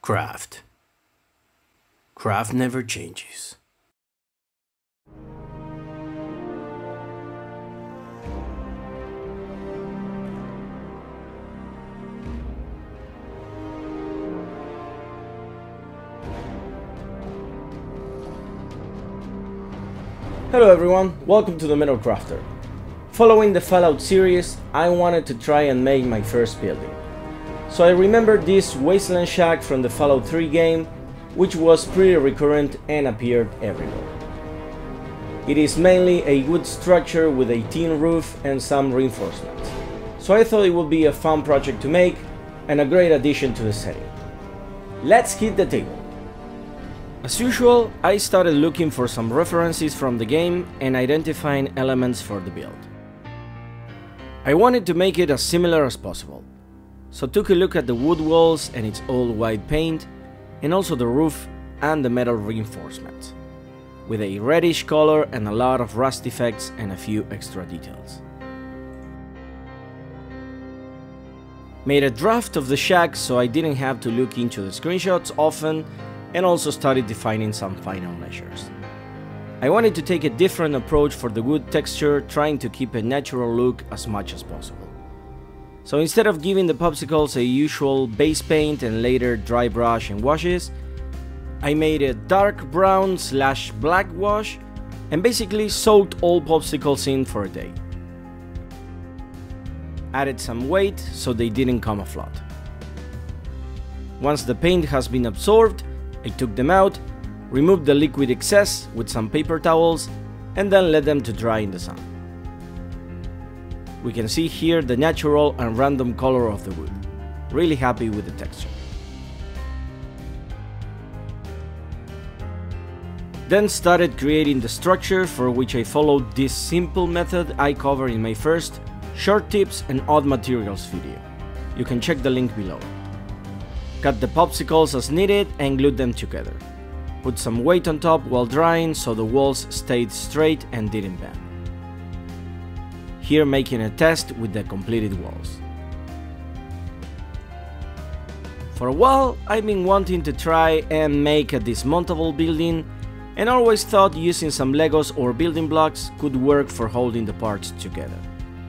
Craft. Craft never changes. Hello everyone, welcome to the Metal Crafter. Following the Fallout series, I wanted to try and make my first building. So I remembered this wasteland shack from the Fallout 3 game, which was pretty recurrent and appeared everywhere. It is mainly a wood structure with a tin roof and some reinforcements, so I thought it would be a fun project to make and a great addition to the setting. Let's hit the table. As usual, I started looking for some references from the game and identifying elements for the build. I wanted to make it as similar as possible, so took a look at the wood walls and its all white paint, and also the roof and the metal reinforcements, with a reddish color and a lot of rust effects and a few extra details. Made a draft of the shack so I didn't have to look into the screenshots often, and also started defining some final measures. I wanted to take a different approach for the wood texture, trying to keep a natural look as much as possible. So instead of giving the popsicles a usual base paint and later dry brush and washes, I made a dark brown / black wash and basically soaked all popsicles in for a day. Added some weight so they didn't come afloat. Once the paint has been absorbed, I took them out, removed the liquid excess with some paper towels, and then let them to dry in the sun. We can see here the natural and random color of the wood. Really happy with the texture. Then started creating the structure, for which I followed this simple method I cover in my first short tips and odd materials video. You can check the link below. Cut the popsicles as needed and glued them together. Put some weight on top while drying so the walls stayed straight and didn't bend. Here making a test with the completed walls. For a while I've been wanting to try and make a dismountable building, and always thought using some Legos or building blocks could work for holding the parts together,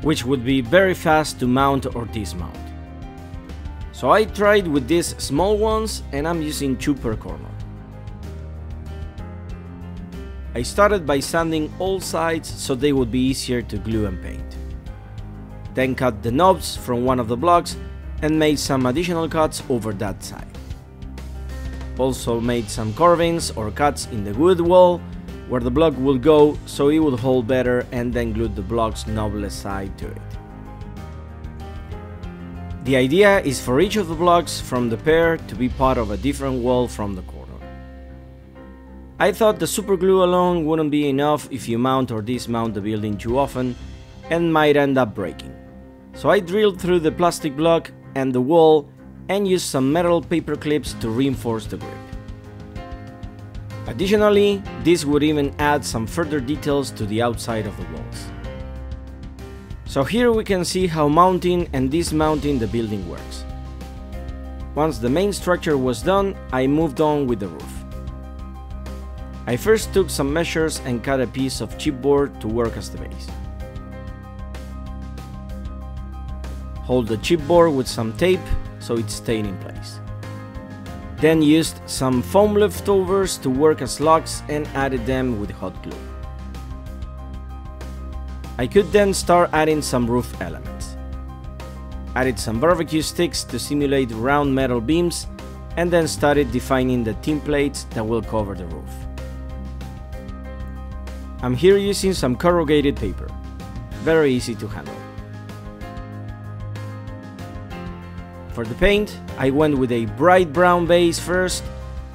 which would be very fast to mount or dismount. So I tried with these small ones, and I'm using 2 per corner. I started by sanding all sides so they would be easier to glue and paint. Then cut the knobs from one of the blocks and made some additional cuts over that side. Also made some carvings or cuts in the wood wall where the block would go so it would hold better, and then glued the block's knobless side to it. The idea is for each of the blocks from the pair to be part of a different wall from the corner. I thought the super glue alone wouldn't be enough if you mount or dismount the building too often and might end up breaking. So I drilled through the plastic block and the wall and used some metal paper clips to reinforce the grip. Additionally, this would even add some further details to the outside of the walls. So here we can see how mounting and dismounting the building works. Once the main structure was done, I moved on with the roof. I first took some measures and cut a piece of chipboard to work as the base. Hold the chipboard with some tape so it stayed in place. Then used some foam leftovers to work as locks and added them with hot glue. I could then start adding some roof elements. Added some barbecue sticks to simulate round metal beams, and then started defining the tin plates that will cover the roof. I'm here using some corrugated paper, very easy to handle. For the paint, I went with a bright brown base first,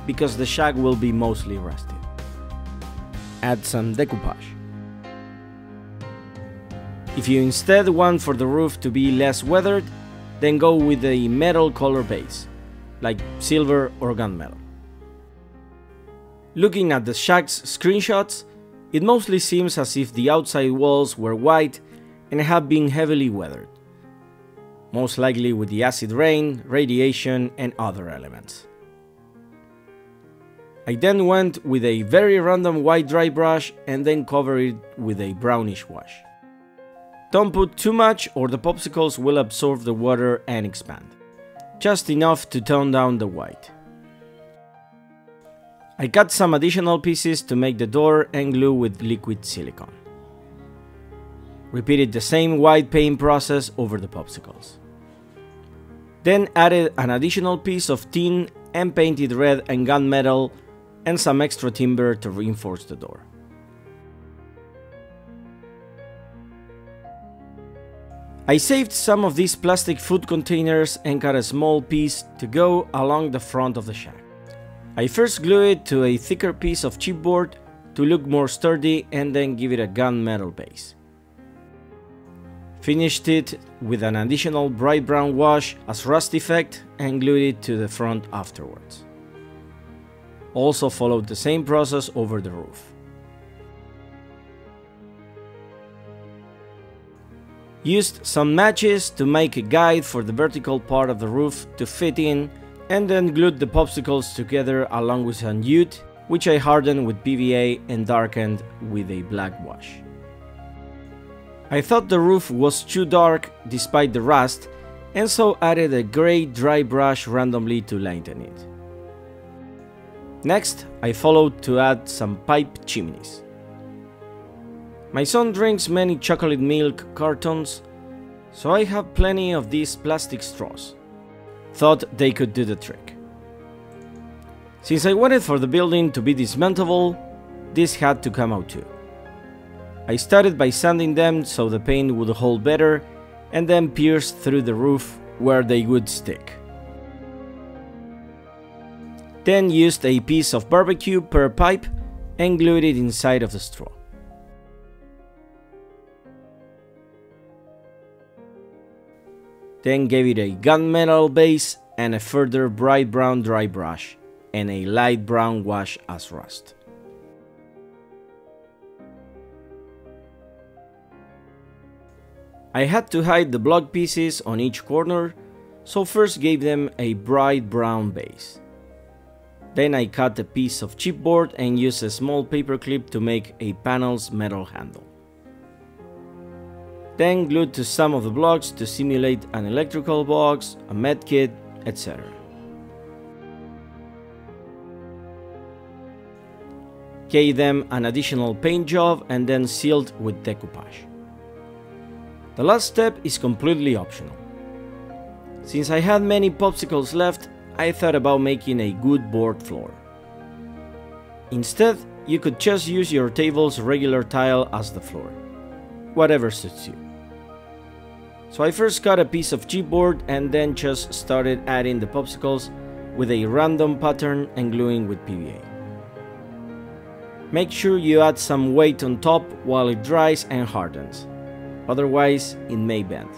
because the shack will be mostly rusted. Add some decoupage. If you instead want for the roof to be less weathered, then go with a metal color base, like silver or gunmetal. Looking at the shack's screenshots, it mostly seems as if the outside walls were white and have been heavily weathered. most likely with the acid rain, radiation and other elements. I then went with a very random white dry brush and then covered it with a brownish wash. Don't put too much or the popsicles will absorb the water and expand. Just enough to tone down the white. I cut some additional pieces to make the door and glue with liquid silicone. Repeated the same white paint process over the popsicles. Then added an additional piece of tin and painted red and gunmetal and some extra timber to reinforce the door. I saved some of these plastic food containers and cut a small piece to go along the front of the shack. I first glue it to a thicker piece of chipboard to look more sturdy and then give it a gunmetal base. Finished it with an additional bright brown wash as rust effect and glued it to the front afterwards. Also followed the same process over the roof. Used some matches to make a guide for the vertical part of the roof to fit in and then glued the popsicles together along with some jute, which I hardened with PVA and darkened with a black wash. I thought the roof was too dark despite the rust and so added a grey dry brush randomly to lighten it. Next, I followed to add some pipe chimneys. My son drinks many chocolate milk cartons, so I have plenty of these plastic straws. Thought they could do the trick. Since I wanted for the building to be dismantleable, this had to come out too. I started by sanding them so the paint would hold better and then pierce through the roof where they would stick. Then used a piece of barbecue per pipe and glued it inside of the straw. Then gave it a gunmetal base and a further bright brown dry brush and a light brown wash as rust. I had to hide the block pieces on each corner, so first gave them a bright brown base. Then I cut a piece of chipboard and used a small paper clip to make a panel's metal handle. Then glued to some of the blocks to simulate an electrical box, a medkit, etc. Gave them an additional paint job and then sealed with decoupage. The last step is completely optional. Since I had many popsicles left, I thought about making a good board floor. Instead, you could just use your table's regular tile as the floor, whatever suits you. So I first cut a piece of chipboard and then just started adding the popsicles with a random pattern and gluing with PVA. Make sure you add some weight on top while it dries and hardens, otherwise it may bend.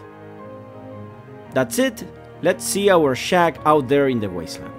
That's it, let's see our shack out there in the wasteland.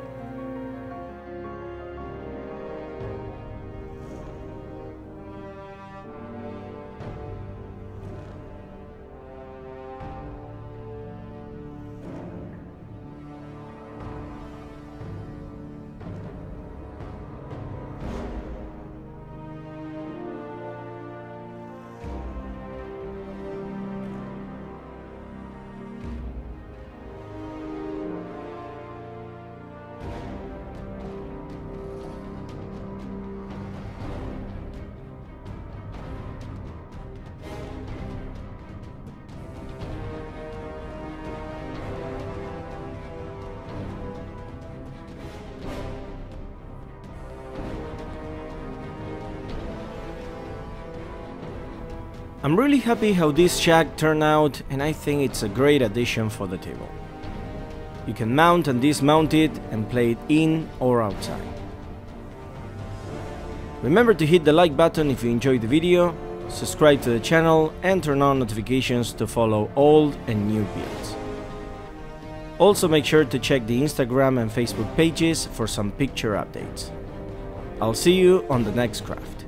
I'm really happy how this shack turned out, and I think it's a great addition for the table. You can mount and dismount it and play it in or outside. Remember to hit the like button if you enjoyed the video, subscribe to the channel and turn on notifications to follow old and new builds. Also make sure to check the Instagram and Facebook pages for some picture updates. I'll see you on the next craft.